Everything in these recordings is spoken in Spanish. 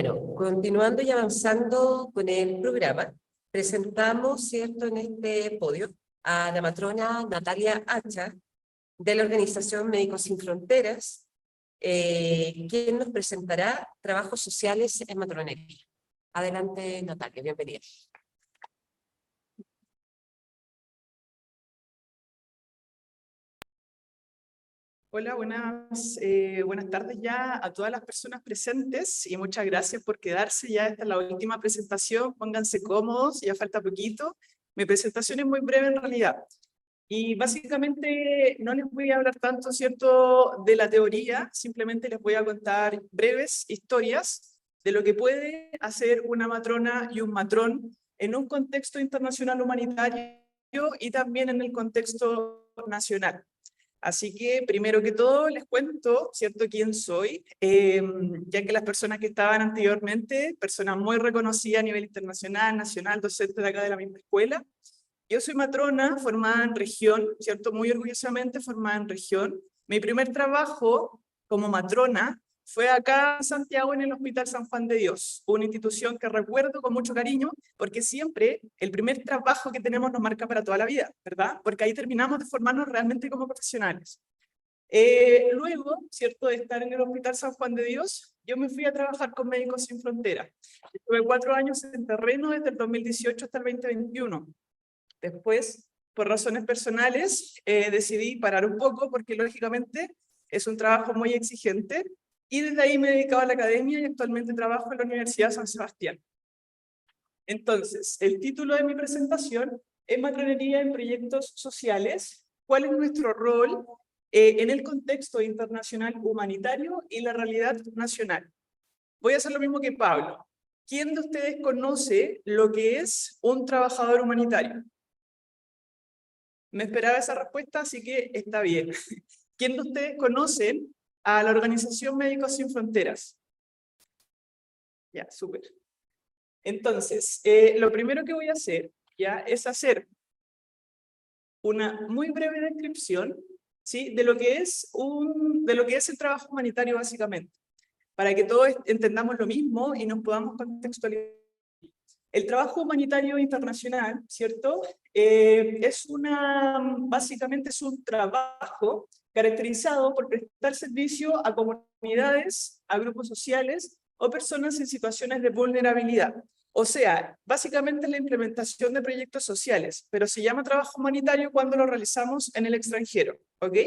Bueno, continuando y avanzando con el programa, presentamos, ¿cierto?, en este podio a la matrona Natalia Hacha, de la organización Médicos Sin Fronteras, quien nos presentará trabajos sociales en matronería. Adelante, Natalia, bienvenida. Hola, buenas tardes ya a todas las personas presentes y muchas gracias por quedarse. Ya esta es la última presentación, pónganse cómodos, ya falta poquito. Mi presentación es muy breve en realidad y básicamente no les voy a hablar tanto, ¿cierto?, de la teoría, simplemente les voy a contar breves historias de lo que puede hacer una matrona y un matrón en un contexto internacional humanitario y también en el contexto nacional. Así que, primero que todo, les cuento, ¿cierto?, quién soy, ya que las personas que estaban anteriormente, personas muy reconocidas a nivel internacional, nacional, docente de acá de la misma escuela. Yo soy matrona formada en región, ¿cierto?, muy orgullosamente formada en región. Mi primer trabajo como matrona fue acá en Santiago, en el Hospital San Juan de Dios, una institución que recuerdo con mucho cariño, porque siempre el primer trabajo que tenemos nos marca para toda la vida, ¿verdad? Porque ahí terminamos de formarnos realmente como profesionales. Luego, ¿cierto?, de estar en el Hospital San Juan de Dios, yo me fui a trabajar con Médicos Sin Fronteras. Estuve 4 años en terreno desde el 2018 hasta el 2021. Después, por razones personales, decidí parar un poco porque lógicamente es un trabajo muy exigente y desde ahí me he dedicado a la academia y actualmente trabajo en la Universidad San Sebastián. Entonces, el título de mi presentación es Matronería en Proyectos Sociales. ¿Cuál es nuestro rol en el contexto internacional humanitario y la realidad nacional? Voy a hacer lo mismo que Pablo. ¿Quién de ustedes conoce lo que es un trabajador humanitario? Me esperaba esa respuesta, así que está bien. ¿Quién de ustedes conocen a la Organización Médicos Sin Fronteras? Ya, súper. Entonces, lo primero que voy a hacer ya es hacer una muy breve descripción, ¿sí?, de lo que es el trabajo humanitario básicamente, para que todos entendamos lo mismo y nos podamos contextualizar. El trabajo humanitario internacional, ¿cierto?, básicamente es un trabajo caracterizado por prestar servicio a comunidades, a grupos sociales o personas en situaciones de vulnerabilidad. O sea, básicamente la implementación de proyectos sociales, pero se llama trabajo humanitario cuando lo realizamos en el extranjero, ¿ok?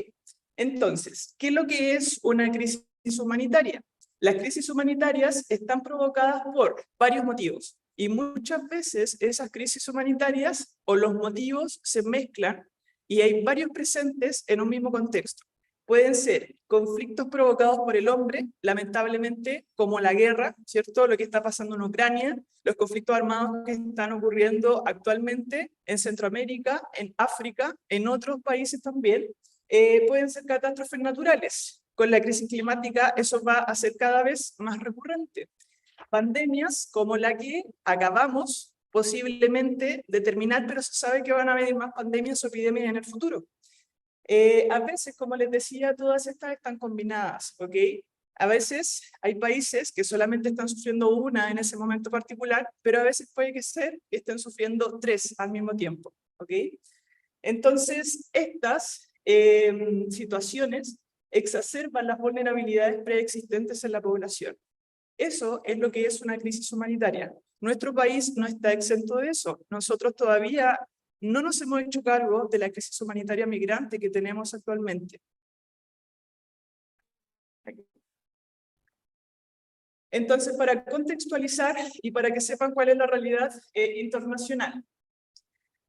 Entonces, ¿qué es lo que es una crisis humanitaria? Las crisis humanitarias están provocadas por varios motivos. Y muchas veces esas crisis humanitarias o los motivos se mezclan y hay varios presentes en un mismo contexto. Pueden ser conflictos provocados por el hombre, lamentablemente, como la guerra, ¿cierto?, lo que está pasando en Ucrania, los conflictos armados que están ocurriendo actualmente en Centroamérica, en África, en otros países también. Pueden ser catástrofes naturales. Con la crisis climática eso va a ser cada vez más recurrente. Pandemias como la que acabamos posiblemente de terminar, pero se sabe que van a venir más pandemias o epidemias en el futuro. A veces, como les decía, todas estas están combinadas, ¿ok? A veces hay países que solamente están sufriendo una en ese momento particular, pero a veces puede que estén sufriendo 3 al mismo tiempo, ¿ok? Entonces, estas situaciones exacerban las vulnerabilidades preexistentes en la población. Eso es lo que es una crisis humanitaria. Nuestro país no está exento de eso. Nosotros todavía no nos hemos hecho cargo de la crisis humanitaria migrante que tenemos actualmente. Entonces, para contextualizar y para que sepan cuál es la realidad internacional,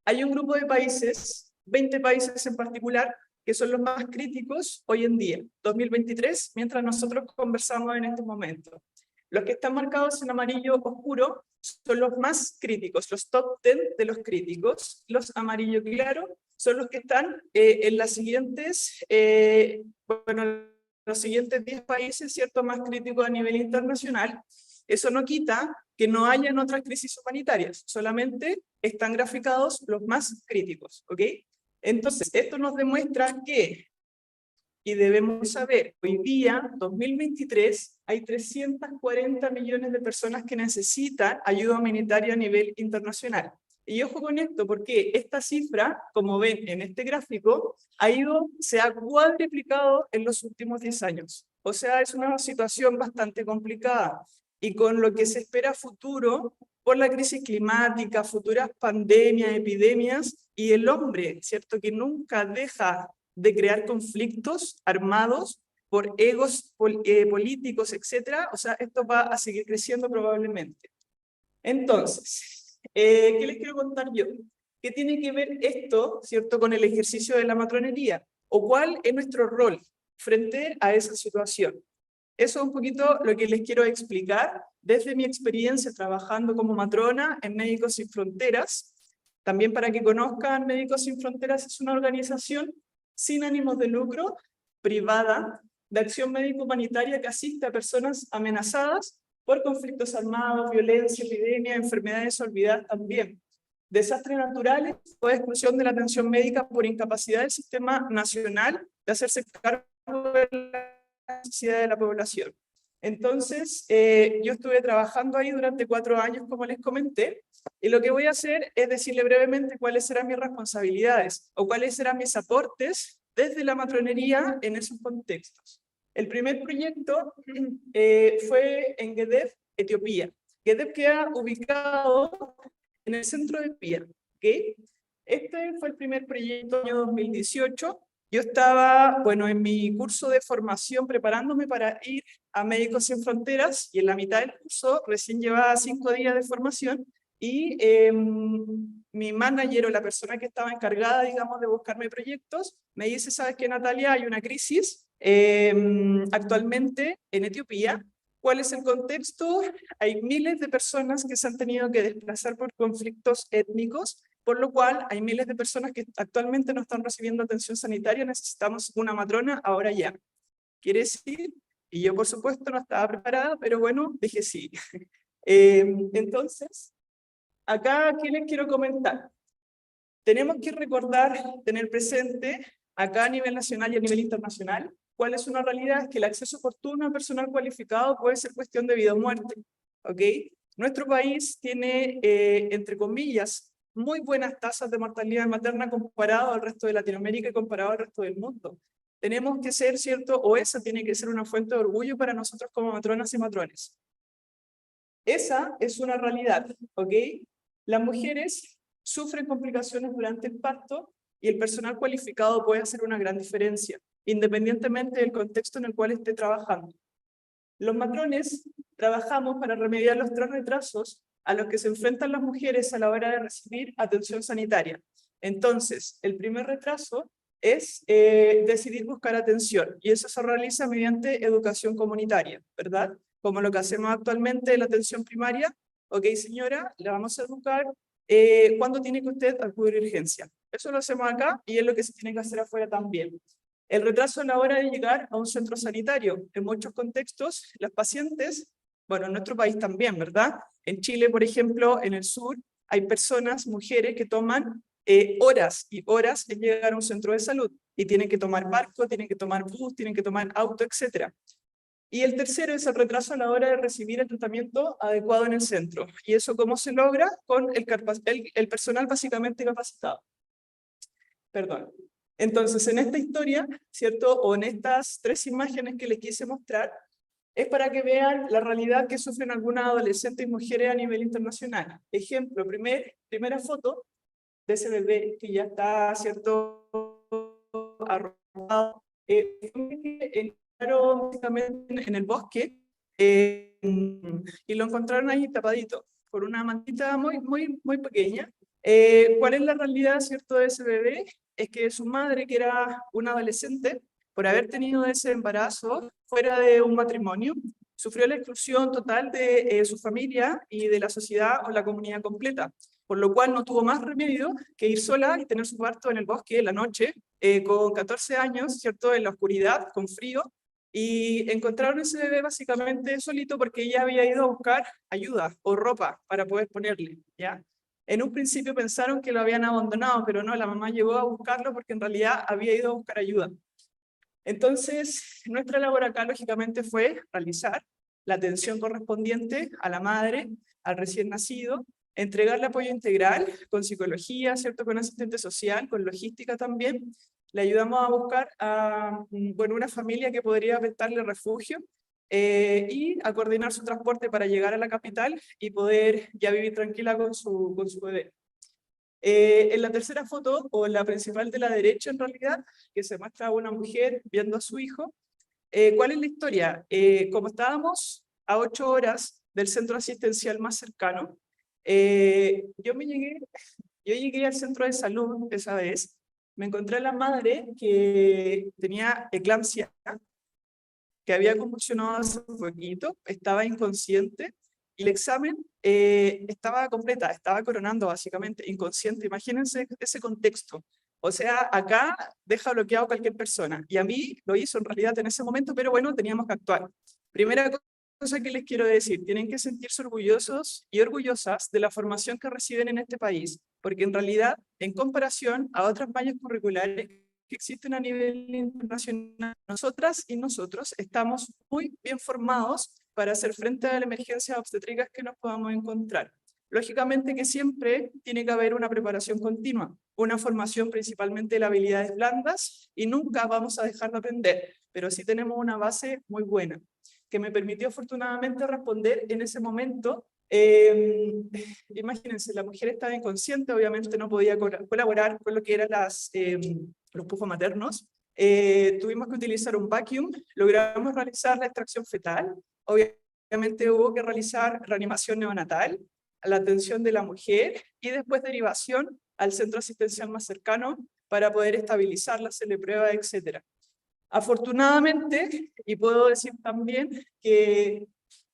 hay un grupo de países, 20 países en particular, que son los más críticos hoy en día, 2023, mientras nosotros conversamos en estos momentos. Los que están marcados en amarillo oscuro son los más críticos, los top 10 de los críticos. Los amarillo claro son los que están en los siguientes 10 países, ¿cierto?, más críticos a nivel internacional. Eso no quita que no hayan otras crisis humanitarias, solamente están graficados los más críticos, ¿ok? Entonces, esto nos demuestra que y debemos saber, hoy día, 2023, hay 340 millones de personas que necesitan ayuda humanitaria a nivel internacional. Y ojo con esto, porque esta cifra, como ven en este gráfico, se ha cuadriplicado en los últimos 10 años. O sea, es una situación bastante complicada. Y con lo que se espera a futuro, por la crisis climática, futuras pandemias, epidemias, y el hombre, ¿cierto?, que nunca deja de crear conflictos armados por egos políticos, etcétera. O sea, esto va a seguir creciendo probablemente. Entonces, ¿qué les quiero contar yo? ¿Qué tiene que ver esto, ¿cierto?, con el ejercicio de la matronería? ¿O cuál es nuestro rol frente a esa situación? Eso es un poquito lo que les quiero explicar desde mi experiencia trabajando como matrona en Médicos Sin Fronteras. También para que conozcan, Médicos Sin Fronteras es una organización sin ánimos de lucro, privada, de acción médico-humanitaria que asiste a personas amenazadas por conflictos armados, violencia, epidemia, enfermedades olvidadas también, desastres naturales o exclusión de la atención médica por incapacidad del sistema nacional de hacerse cargo de la necesidad de la población. Entonces, yo estuve trabajando ahí durante 4 años, como les comenté, y lo que voy a hacer es decirle brevemente cuáles serán mis responsabilidades o cuáles serán mis aportes desde la matronería en esos contextos. El primer proyecto fue en Gedep, Etiopía. Gedep queda ubicado en el centro de Etiopía. ¿Okay? Este fue el primer proyecto del año 2018. Yo estaba, bueno, en mi curso de formación preparándome para ir a Médicos Sin Fronteras y en la mitad del curso recién llevaba 5 días de formación y mi manager o la persona que estaba encargada, digamos, de buscarme proyectos, me dice, ¿sabes qué, Natalia? Hay una crisis actualmente en Etiopía. ¿Cuál es el contexto? Hay miles de personas que se han tenido que desplazar por conflictos étnicos, por lo cual hay miles de personas que actualmente no están recibiendo atención sanitaria, necesitamos una matrona ahora ya. ¿Quieres ir? Y yo, por supuesto, no estaba preparada, pero bueno, dije sí. Entonces, acá, ¿qué les quiero comentar? Tenemos que recordar, tener presente, acá a nivel nacional y a nivel internacional, cuál es una realidad, es que el acceso oportuno a personal cualificado puede ser cuestión de vida o muerte. ¿Ok? Nuestro país tiene, entre comillas, muy buenas tasas de mortalidad materna comparado al resto de Latinoamérica y comparado al resto del mundo. Tenemos que ser, ¿cierto? O esa tiene que ser una fuente de orgullo para nosotros como matronas y matrones. Esa es una realidad, ¿ok? Las mujeres sufren complicaciones durante el parto y el personal cualificado puede hacer una gran diferencia, independientemente del contexto en el cual esté trabajando. Los matrones trabajamos para remediar los 3 retrasos a los que se enfrentan las mujeres a la hora de recibir atención sanitaria. Entonces, el primer retraso es decidir buscar atención, y eso se realiza mediante educación comunitaria, ¿verdad? Como lo que hacemos actualmente en la atención primaria. Ok, señora, la vamos a educar. ¿Cuándo tiene que usted acudir a urgencia? Eso lo hacemos acá y es lo que se tiene que hacer afuera también. El retraso a la hora de llegar a un centro sanitario. En muchos contextos, las pacientes, bueno, en nuestro país también, ¿verdad? En Chile, por ejemplo, en el sur, hay personas, mujeres, que toman horas y horas en llegar a un centro de salud. Y tienen que tomar barco, tienen que tomar bus, tienen que tomar auto, etc. Y el tercero es el retraso a la hora de recibir el tratamiento adecuado en el centro. ¿Y eso cómo se logra? Con el personal básicamente capacitado. Perdón. Entonces, en esta historia, ¿cierto? O en estas 3 imágenes que les quise mostrar, es para que vean la realidad que sufren algunas adolescentes y mujeres a nivel internacional. Ejemplo, primera foto de ese bebé que ya está, ¿cierto?, arrojado. Entraron básicamente en el bosque y lo encontraron ahí tapadito, por una mantita muy pequeña. ¿Cuál es la realidad, cierto, de ese bebé? Es que su madre, que era una adolescente, por haber tenido ese embarazo fuera de un matrimonio, sufrió la exclusión total de su familia y de la sociedad o la comunidad completa, por lo cual no tuvo más remedio que ir sola y tener su parto en el bosque en la noche, con 14 años, ¿cierto?, en la oscuridad, con frío, y encontraron ese bebé básicamente solito porque ella había ido a buscar ayuda o ropa para poder ponerle, ¿ya? En un principio pensaron que lo habían abandonado, pero no, la mamá llegó a buscarlo porque en realidad había ido a buscar ayuda. Entonces, nuestra labor acá, lógicamente, fue realizar la atención correspondiente a la madre, al recién nacido, entregarle apoyo integral con psicología, ¿cierto? Con asistente social, con logística también. Le ayudamos a buscar a una familia que podría prestarle refugio y a coordinar su transporte para llegar a la capital y poder ya vivir tranquila con su bebé. En la tercera foto, o la principal de la derecha en realidad, que se muestra a una mujer viendo a su hijo, ¿cuál es la historia? Como estábamos a 8 horas del centro asistencial más cercano, yo llegué al centro de salud esa vez, me encontré a la madre que tenía eclampsia, que había convulsionado hace poquito, estaba inconsciente, y el examen estaba completa, estaba coronando básicamente, inconsciente. Imagínense ese contexto. O sea, acá deja bloqueado cualquier persona. Y a mí lo hizo en realidad en ese momento, pero bueno, teníamos que actuar. Primera cosa que les quiero decir, tienen que sentirse orgullosos y orgullosas de la formación que reciben en este país, porque en realidad, en comparación a otras mallas curriculares que existen a nivel internacional, nosotras y nosotros estamos muy bien formados para hacer frente a las emergencias obstétricas que nos podamos encontrar. Lógicamente que siempre tiene que haber una preparación continua, una formación principalmente de las habilidades blandas, y nunca vamos a dejar de aprender, pero sí tenemos una base muy buena, que me permitió afortunadamente responder en ese momento. Imagínense, la mujer estaba inconsciente, obviamente no podía colaborar con lo que eran los pufos maternos. Tuvimos que utilizar un vacuum, logramos realizar la extracción fetal, obviamente hubo que realizar reanimación neonatal, la atención de la mujer y después derivación al centro asistencial más cercano para poder estabilizarla, hacerle pruebas, etc. Afortunadamente, y puedo decir también que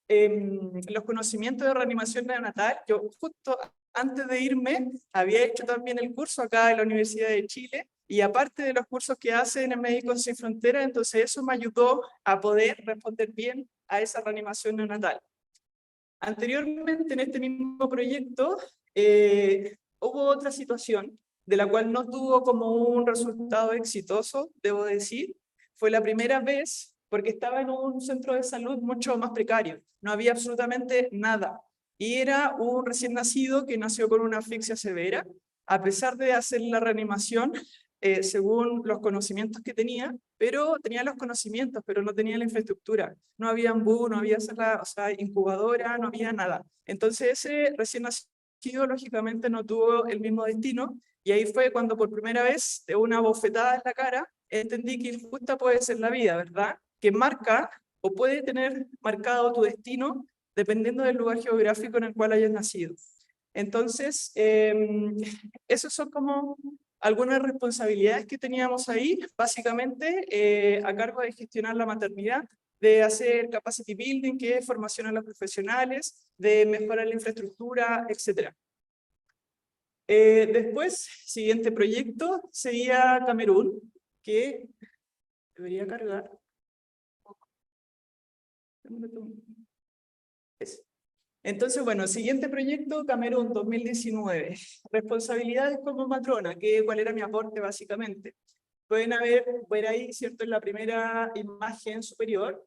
los conocimientos de reanimación neonatal, yo justo antes de irme había hecho también el curso acá en la Universidad de Chile, y aparte de los cursos que hacen en Médicos Sin Fronteras, entonces eso me ayudó a poder responder bien a esa reanimación neonatal. Anteriormente, en este mismo proyecto, hubo otra situación de la cual no tuvo como un resultado exitoso, debo decir. Fue la primera vez porque estaba en un centro de salud mucho más precario. No había absolutamente nada. Y era un recién nacido que nació con una asfixia severa. A pesar de hacer la reanimación, según los conocimientos que tenía, pero tenía los conocimientos, pero no tenía la infraestructura. No había ambú, no había sala, o sea, incubadora, no había nada. Entonces ese recién nacido lógicamente no tuvo el mismo destino, y ahí fue cuando por primera vez, de una bofetada en la cara, entendí que injusta puede ser la vida, ¿verdad? Que marca o puede tener marcado tu destino dependiendo del lugar geográfico en el cual hayas nacido. Entonces, esos son como algunas responsabilidades que teníamos ahí, básicamente a cargo de gestionar la maternidad, de hacer capacity building, que es formación a los profesionales, de mejorar la infraestructura, etc. Después, siguiente proyecto, sería Camerún, que debería cargar. Entonces, bueno, siguiente proyecto, Camerún 2019. Responsabilidades como matrona, cuál era mi aporte básicamente. Pueden ver ahí, ¿cierto?, en la primera imagen superior,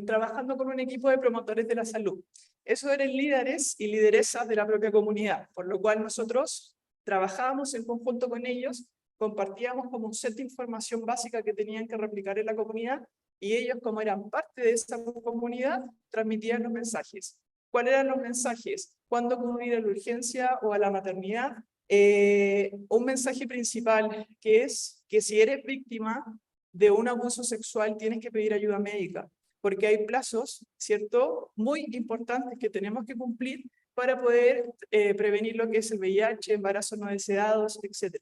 trabajando con un equipo de promotores de la salud. Esos eran líderes y lideresas de la propia comunidad, por lo cual nosotros trabajábamos en conjunto con ellos, compartíamos como un set de información básica que tenían que replicar en la comunidad, y ellos, como eran parte de esa comunidad, transmitían los mensajes. ¿Cuáles eran los mensajes? ¿Cuándo acudir a la urgencia o a la maternidad? Un mensaje principal, que es que si eres víctima de un abuso sexual tienes que pedir ayuda médica, porque hay plazos, ¿cierto?, muy importantes que tenemos que cumplir para poder prevenir lo que es el VIH, embarazos no deseados, etc.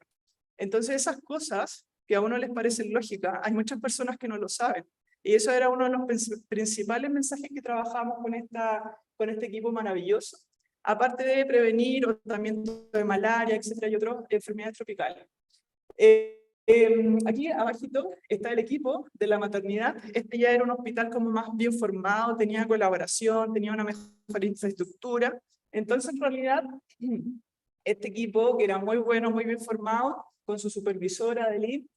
Entonces esas cosas que a uno les parecen lógicas, hay muchas personas que no lo saben, y eso era uno de los principales mensajes que trabajamos con este equipo maravilloso, aparte de prevenir o también de malaria, etcétera, y otras enfermedades tropicales. Aquí abajito está el equipo de la maternidad. Este ya era un hospital como más bien formado, tenía colaboración, tenía una mejor infraestructura. Entonces, en realidad, este equipo, que era muy bueno, muy bien formado, con su supervisora Adeline,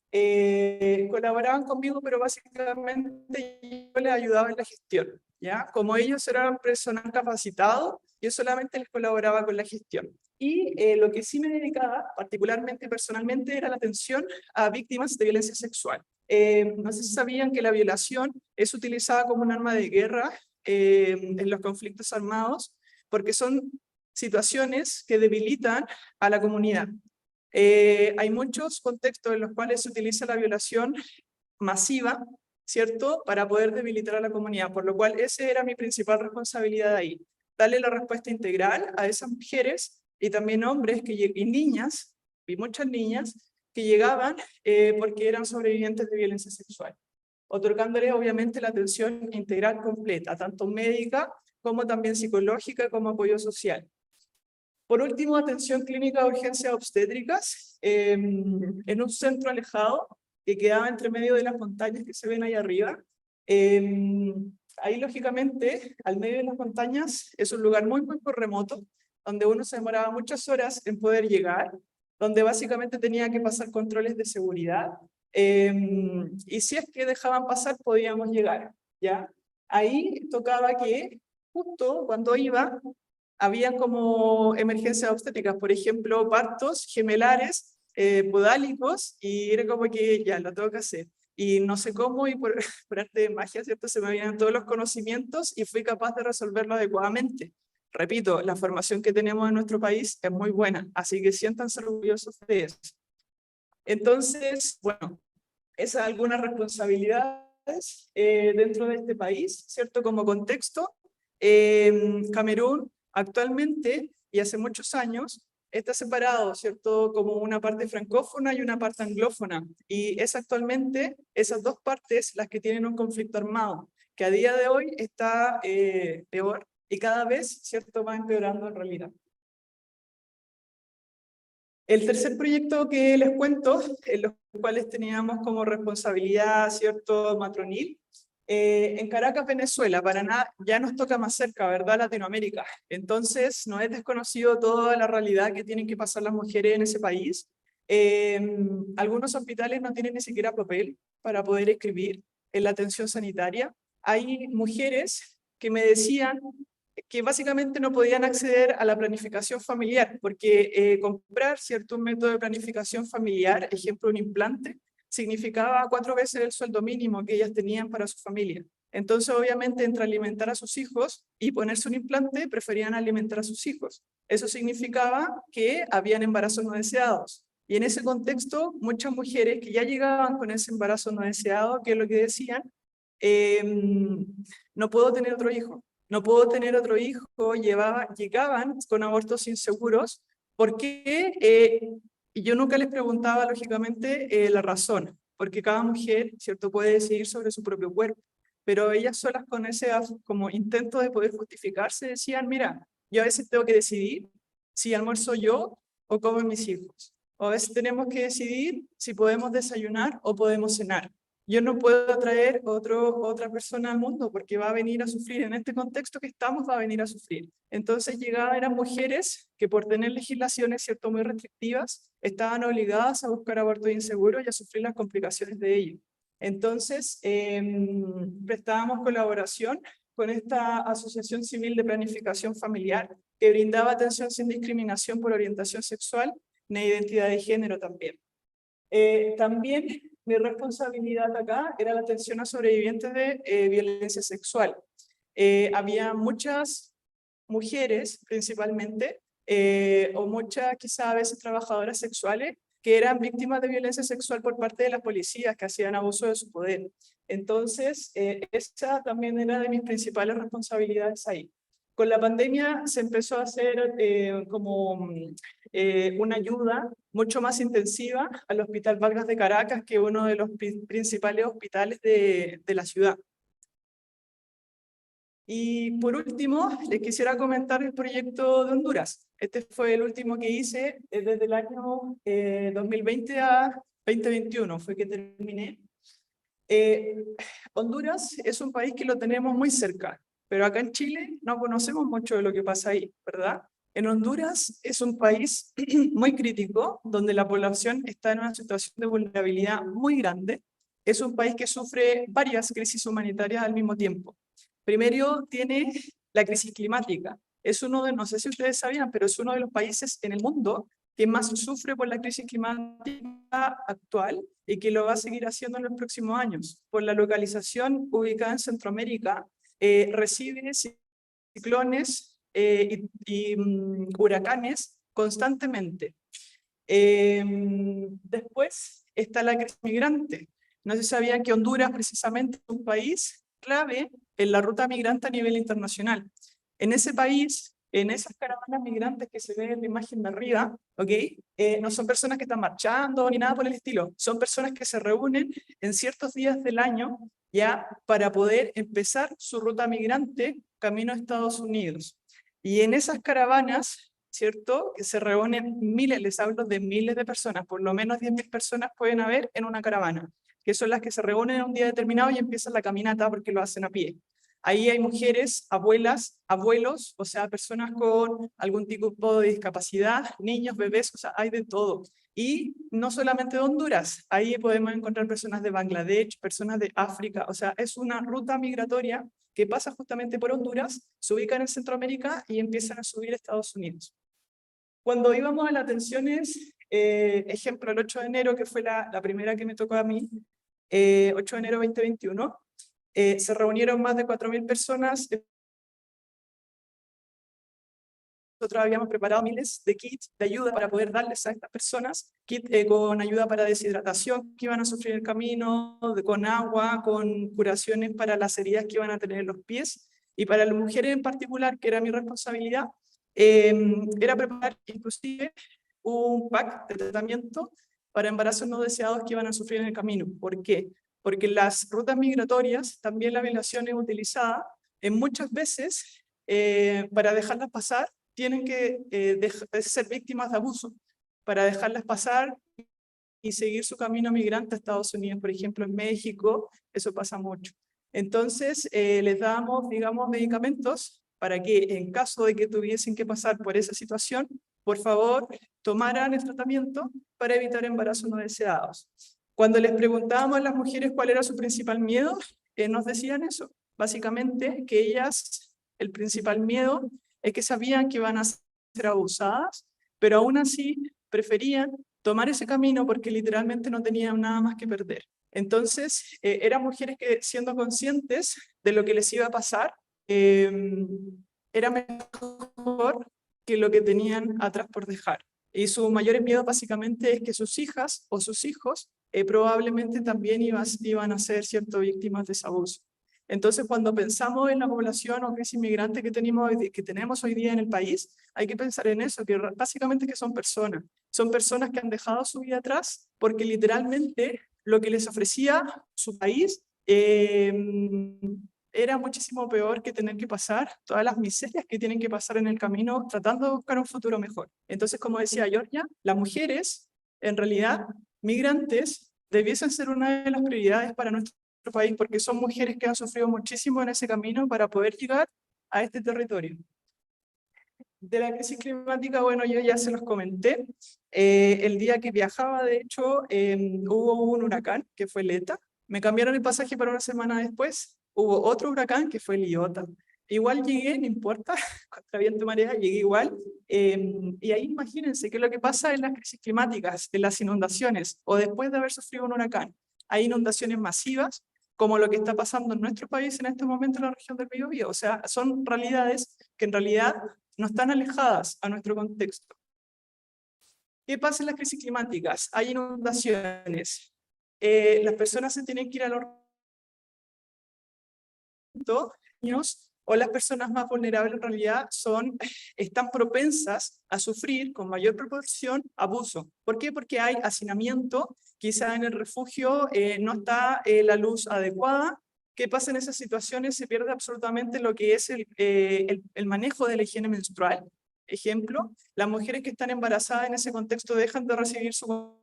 colaboraban conmigo, pero básicamente yo les ayudaba en la gestión, ¿ya? Como ellos eran personal capacitado, yo solamente les colaboraba con la gestión. Y lo que sí me dedicaba, particularmente personalmente, era la atención a víctimas de violencia sexual. No sé si sabían que la violación es utilizada como un arma de guerra en los conflictos armados, porque son situaciones que debilitan a la comunidad. Hay muchos contextos en los cuales se utiliza la violación masiva, ¿cierto?, para poder debilitar a la comunidad, por lo cual esa era mi principal responsabilidad ahí, darle la respuesta integral a esas mujeres y también hombres y niñas, y muchas niñas, que llegaban porque eran sobrevivientes de violencia sexual, otorgándoles obviamente la atención integral completa, tanto médica como también psicológica como apoyo social. Por último, atención clínica de urgencias obstétricas en un centro alejado que quedaba entre medio de las montañas que se ven ahí arriba. Ahí, lógicamente, al medio de las montañas es un lugar muy remoto, donde uno se demoraba muchas horas en poder llegar, donde básicamente tenía que pasar controles de seguridad, y si es que dejaban pasar, podíamos llegar, ¿ya? Ahí tocaba que, justo cuando iba, había como emergencias obstétricas, por ejemplo, partos gemelares, podálicos, y era como que ya, lo tengo que hacer. Y no sé cómo, y por, por arte de magia, ¿cierto? Se me vienen todos los conocimientos y fui capaz de resolverlo adecuadamente. Repito, la formación que tenemos en nuestro país es muy buena, así que siéntanse orgullosos de eso. Entonces, bueno, esas algunas responsabilidades dentro de este país, ¿cierto? Como contexto, Camerún actualmente, y hace muchos años, está separado, ¿cierto? Como una parte francófona y una parte anglófona. Y es actualmente esas dos partes las que tienen un conflicto armado, que a día de hoy está peor y cada vez, ¿cierto?, va empeorando en realidad. El tercer proyecto que les cuento, en los cuales teníamos como responsabilidad, ¿cierto?, matronil, en Caracas, Venezuela. Paraná ya nos toca más cerca, ¿verdad?, Latinoamérica. Entonces, no es desconocido toda la realidad que tienen que pasar las mujeres en ese país. Algunos hospitales no tienen ni siquiera papel para poder escribir en la atención sanitaria. Hay mujeres que me decían que básicamente no podían acceder a la planificación familiar, porque comprar cierto método de planificación familiar, ejemplo un implante, significaba 4 veces el sueldo mínimo que ellas tenían para su familia. Entonces, obviamente, entre alimentar a sus hijos y ponerse un implante, preferían alimentar a sus hijos. Eso significaba que habían embarazos no deseados. Y en ese contexto, muchas mujeres que ya llegaban con ese embarazo no deseado, que es lo que decían, no puedo tener otro hijo. No puedo tener otro hijo, llegaban con abortos inseguros, porque y yo nunca les preguntaba, lógicamente, la razón, porque cada mujer, ¿cierto?, puede decidir sobre su propio cuerpo, pero ellas solas con ese como intento de poder justificarse decían, mira, yo a veces tengo que decidir si almuerzo yo o comen mis hijos, o a veces tenemos que decidir si podemos desayunar o podemos cenar. Yo no puedo traer otra persona al mundo porque va a venir a sufrir. En este contexto que estamos, va a venir a sufrir. Entonces eran mujeres que por tener legislaciones, ¿cierto?, muy restrictivas, estaban obligadas a buscar abortos inseguros y a sufrir las complicaciones de ello. Entonces, prestábamos colaboración con esta Asociación Civil de Planificación Familiar que brindaba atención sin discriminación por orientación sexual ni identidad de género también. También mi responsabilidad acá era la atención a sobrevivientes de violencia sexual. Había muchas mujeres, principalmente, o muchas quizá a veces trabajadoras sexuales, que eran víctimas de violencia sexual por parte de las policías que hacían abuso de su poder. Entonces, esa también era de mis principales responsabilidades ahí. Con la pandemia se empezó a hacer como una ayuda mucho más intensiva al Hospital Vargas de Caracas, que es uno de los principales hospitales de la ciudad. Y por último, les quisiera comentar el proyecto de Honduras. Este fue el último que hice desde el año 2020 a 2021, fue que terminé. Honduras es un país que lo tenemos muy cerca, pero acá en Chile no conocemos mucho de lo que pasa ahí, ¿verdad? En Honduras es un país muy crítico, donde la población está en una situación de vulnerabilidad muy grande. Es un país que sufre varias crisis humanitarias al mismo tiempo. Primero tiene la crisis climática. Es uno de, no sé si ustedes sabían, pero es uno de los países en el mundo que más sufre por la crisis climática actual y que lo va a seguir haciendo en los próximos años. Por la localización ubicada en Centroamérica, recibe ciclones huracanes constantemente. Después está la crisis migrante. No se sabía que Honduras precisamente es un país clave en la ruta migrante a nivel internacional. En ese país, en esas caravanas migrantes que se ven en la imagen de arriba, no son personas que están marchando ni nada por el estilo, son personas que se reúnen en ciertos días del año ya para poder empezar su ruta migrante camino a Estados Unidos. Y en esas caravanas, ¿cierto? Que se reúnen miles, les hablo de miles de personas, por lo menos 10.000 personas pueden haber en una caravana, que son las que se reúnen en un día determinado y empiezan la caminata porque lo hacen a pie. Ahí hay mujeres, abuelas, abuelos, o sea, personas con algún tipo de discapacidad, niños, bebés, o sea, hay de todo. Y no solamente de Honduras, ahí podemos encontrar personas de Bangladesh, personas de África, o sea, es una ruta migratoria que pasa justamente por Honduras, se ubican en Centroamérica y empiezan a subir a Estados Unidos. Cuando íbamos a las atenciones, ejemplo, el 8 de enero, que fue la primera que me tocó a mí, 8 de enero 2021, se reunieron más de 4.000 personas. Nosotros habíamos preparado miles de kits de ayuda para poder darles a estas personas, kits con ayuda para deshidratación que iban a sufrir el camino, con agua, con curaciones para las heridas que iban a tener en los pies. Y para las mujeres en particular, que era mi responsabilidad, era preparar inclusive un pack de tratamiento para embarazos no deseados que iban a sufrir en el camino. ¿Por qué? Porque en las rutas migratorias también la violación es utilizada muchas veces para dejarlas pasar, tienen que ser víctimas de abuso para dejarlas pasar y seguir su camino migrante a Estados Unidos, por ejemplo, en México, eso pasa mucho. Entonces, les damos, digamos, medicamentos para que en caso de que tuviesen que pasar por esa situación, por favor, tomaran el tratamiento para evitar embarazos no deseados. Cuando les preguntábamos a las mujeres cuál era su principal miedo, nos decían eso, básicamente que ellas, el principal miedo es que sabían que iban a ser abusadas, pero aún así preferían tomar ese camino porque literalmente no tenían nada más que perder. Entonces, eran mujeres que, siendo conscientes de lo que les iba a pasar, era mejor que lo que tenían atrás por dejar. Y su mayor miedo básicamente es que sus hijas o sus hijos probablemente también iban a ser, ¿cierto?, víctimas de ese abuso. Entonces, cuando pensamos en la población o crisis migrante que tenemos hoy día en el país, hay que pensar en eso, que básicamente que son personas que han dejado su vida atrás porque literalmente lo que les ofrecía su país era muchísimo peor que tener que pasar todas las miserias que tienen que pasar en el camino tratando de buscar un futuro mejor. Entonces, como decía Georgia, las mujeres, en realidad, migrantes, debiesen ser una de las prioridades para nuestro país porque son mujeres que han sufrido muchísimo en ese camino para poder llegar a este territorio. De la crisis climática, bueno, yo ya se los comenté. El día que viajaba, de hecho, hubo un huracán que fue Leta. Me cambiaron el pasaje para una semana después. Hubo otro huracán que fue Liota. Igual llegué, no importa, contra viento y marea, llegué igual. Y ahí imagínense qué es lo que pasa en las crisis climáticas, en las inundaciones, o después de haber sufrido un huracán. Hay inundaciones masivas, como lo que está pasando en nuestro país en este momento en la región del Biobío. O sea, son realidades que en realidad no están alejadas a nuestro contexto. ¿Qué pasa en las crisis climáticas? Hay inundaciones. Las personas se tienen que ir a los niños o las personas más vulnerables en realidad están propensas a sufrir con mayor proporción abuso. ¿Por qué? Porque hay hacinamiento, quizá en el refugio no está la luz adecuada. ¿Qué pasa en esas situaciones? Se pierde absolutamente lo que es el manejo de la higiene menstrual. Ejemplo, las mujeres que están embarazadas en ese contexto dejan de recibir su...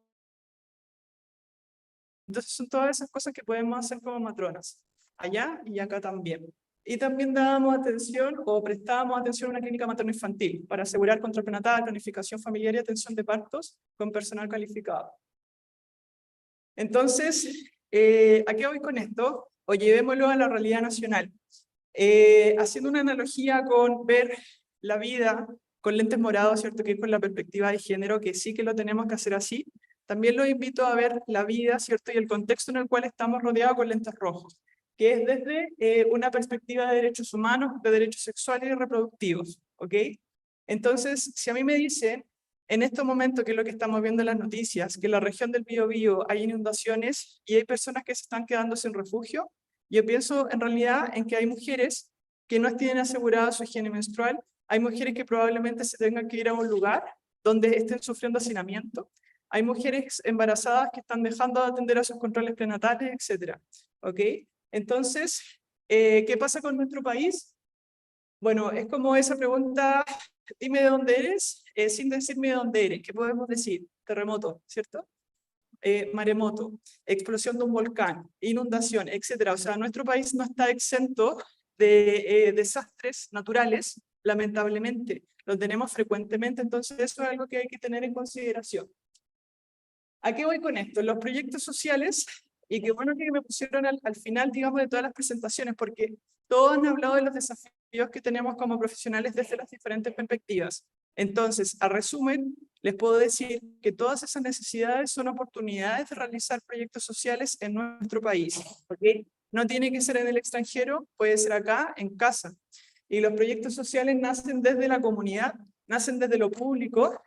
Entonces son todas esas cosas que podemos hacer como matronas, allá y acá también. Y también dábamos atención o prestábamos atención a una clínica materno-infantil para asegurar control prenatal, planificación familiar y atención de partos con personal calificado. Entonces, ¿a qué voy con esto? O llevémoslo a la realidad nacional. Haciendo una analogía con ver la vida con lentes morados, ¿cierto? Que es con la perspectiva de género, que sí que lo tenemos que hacer así. También los invito a ver la vida, ¿cierto? Y el contexto en el cual estamos rodeados con lentes rojos, que es desde una perspectiva de derechos humanos, de derechos sexuales y reproductivos, ¿ok? Entonces, si a mí me dicen, en estos momentos, que es lo que estamos viendo en las noticias, que en la región del Biobío hay inundaciones y hay personas que se están quedando sin refugio, yo pienso en realidad en que hay mujeres que no tienen asegurada su higiene menstrual, hay mujeres que probablemente se tengan que ir a un lugar donde estén sufriendo hacinamiento, hay mujeres embarazadas que están dejando de atender a sus controles prenatales, etc. ¿Ok? Entonces, ¿qué pasa con nuestro país? Bueno, es como esa pregunta, dime de dónde eres, sin decirme de dónde eres. ¿Qué podemos decir? Terremoto, ¿cierto? Maremoto, explosión de un volcán, inundación, etc. O sea, nuestro país no está exento de desastres naturales, lamentablemente. Lo tenemos frecuentemente, entonces eso es algo que hay que tener en consideración. ¿A qué voy con esto? Los proyectos sociales, y qué bueno que me pusieron al final, digamos, de todas las presentaciones, porque todos han hablado de los desafíos que tenemos como profesionales desde las diferentes perspectivas. Entonces, a resumen, les puedo decir que todas esas necesidades son oportunidades de realizar proyectos sociales en nuestro país. ¿Okay? No tiene que ser en el extranjero, puede ser acá, en casa. Y los proyectos sociales nacen desde la comunidad, nacen desde lo público,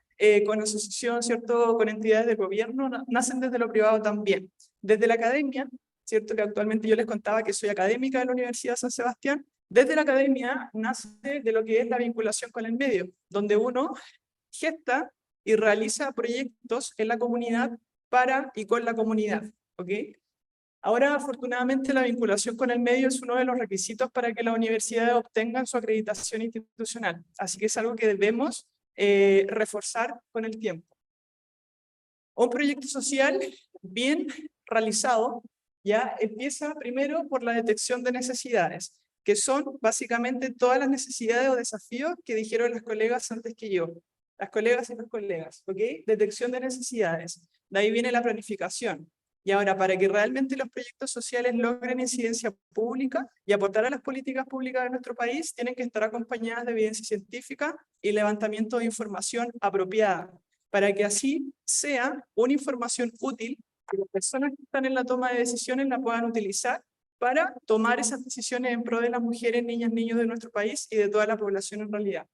con asociación, ¿cierto?, con entidades del gobierno, nacen desde lo privado también. Desde la academia, ¿cierto?, que actualmente yo les contaba que soy académica de la Universidad de San Sebastián, desde la academia nace de lo que es la vinculación con el medio, donde uno gesta y realiza proyectos en la comunidad para y con la comunidad, ¿ok? Ahora, afortunadamente, la vinculación con el medio es uno de los requisitos para que las universidades obtengan su acreditación institucional. Así que es algo que debemos reforzar con el tiempo. Un proyecto social bien realizado ya empieza primero por la detección de necesidades, que son básicamente todas las necesidades o desafíos que dijeron las colegas antes que yo. Las colegas y los colegas, ¿ok? Detección de necesidades. De ahí viene la planificación. Y ahora, para que realmente los proyectos sociales logren incidencia pública y aportar a las políticas públicas de nuestro país, tienen que estar acompañadas de evidencia científica y levantamiento de información apropiada, para que así sea una información útil que las personas que están en la toma de decisiones la puedan utilizar para tomar esas decisiones en pro de las mujeres, niñas, niños de nuestro país y de toda la población en realidad.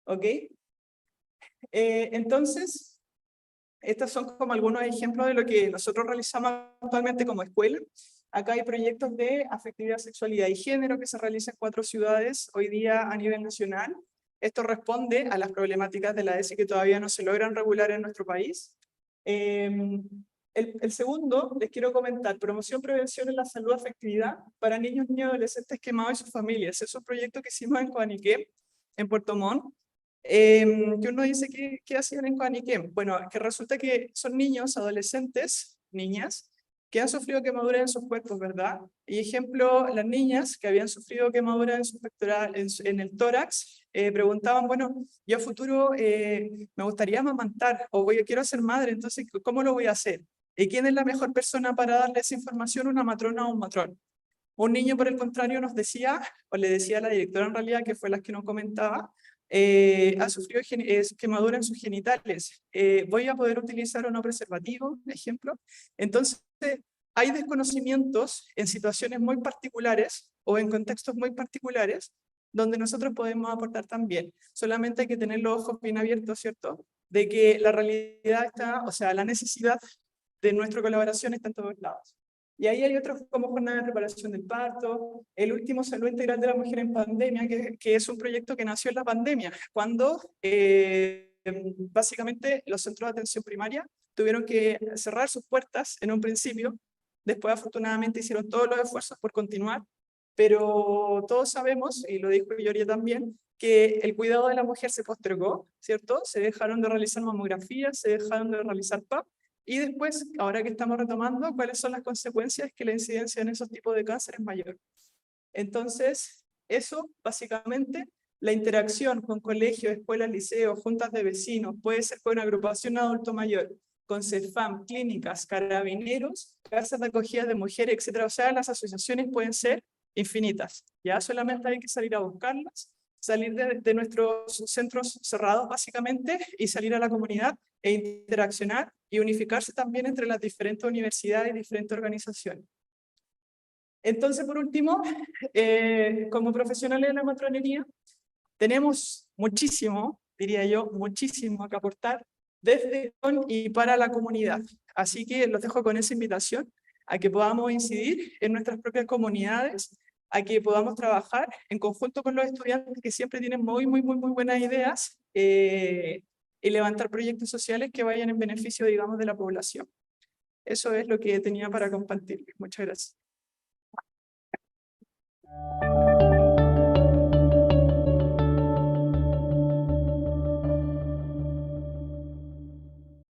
¿Ok? Entonces, estos son como algunos ejemplos de lo que nosotros realizamos actualmente como escuela. Acá hay proyectos de afectividad, sexualidad y género que se realizan en 4 ciudades hoy día a nivel nacional. Esto responde a las problemáticas de la ESI que todavía no se logran regular en nuestro país. El segundo, les quiero comentar, promoción, prevención en la salud, afectividad para niños, niñas y adolescentes quemados y sus familias. Es un proyecto que hicimos en Coaniquem, en Puerto Montt. Que uno dice, ¿qué hacían en Coaniquem? Bueno, que resulta que son niños, adolescentes, niñas, que han sufrido quemaduras en sus cuerpos, ¿verdad? Y ejemplo, las niñas que habían sufrido quemaduras en su pectoral, en el tórax, preguntaban, bueno, yo a futuro me gustaría amamantar, o quiero ser madre, entonces, ¿cómo lo voy a hacer? ¿Y quién es la mejor persona para darle esa información? ¿Una matrona o un matrón? Un niño, por el contrario, nos decía, o le decía a la directora en realidad, que fue la que nos comentaba, ha sufrido quemadura en sus genitales. ¿Voy a poder utilizar o no preservativo, ejemplo? Entonces, hay desconocimientos en situaciones muy particulares o en contextos muy particulares donde nosotros podemos aportar también. Solamente hay que tener los ojos bien abiertos, ¿cierto? De que la realidad está, o sea, la necesidad de nuestra colaboración está en todos lados. Y ahí hay otros como jornada de preparación del parto, el último salud integral de la mujer en pandemia, que es un proyecto que nació en la pandemia, cuando básicamente los centros de atención primaria tuvieron que cerrar sus puertas en un principio, después afortunadamente hicieron todos los esfuerzos por continuar, pero todos sabemos, y lo dijo Gloria también, que el cuidado de la mujer se postergó, ¿cierto? Se dejaron de realizar mamografías, se dejaron de realizar PAP, y después, ahora que estamos retomando, ¿cuáles son las consecuencias? Que la incidencia en esos tipos de cáncer es mayor. Entonces, Eso, básicamente, la interacción con colegios, escuelas, liceos, juntas de vecinos, puede ser con una agrupación adulto mayor, con CEFAM, clínicas, carabineros, casas de acogida de mujeres, etc. O sea, las asociaciones pueden ser infinitas. Ya solamente hay que salir a buscarlas, salir de nuestros centros cerrados, básicamente, y salir a la comunidad e interaccionar y unificarse también entre las diferentes universidades y diferentes organizaciones. Entonces, por último, como profesionales de la matronería, tenemos muchísimo, diría yo, muchísimo que aportar desde con y para la comunidad. Así que los dejo con esa invitación a que podamos incidir en nuestras propias comunidades, a que podamos trabajar en conjunto con los estudiantes que siempre tienen muy buenas ideas y levantar proyectos sociales que vayan en beneficio, digamos, de la población. Eso es lo que tenía para compartir. Muchas gracias.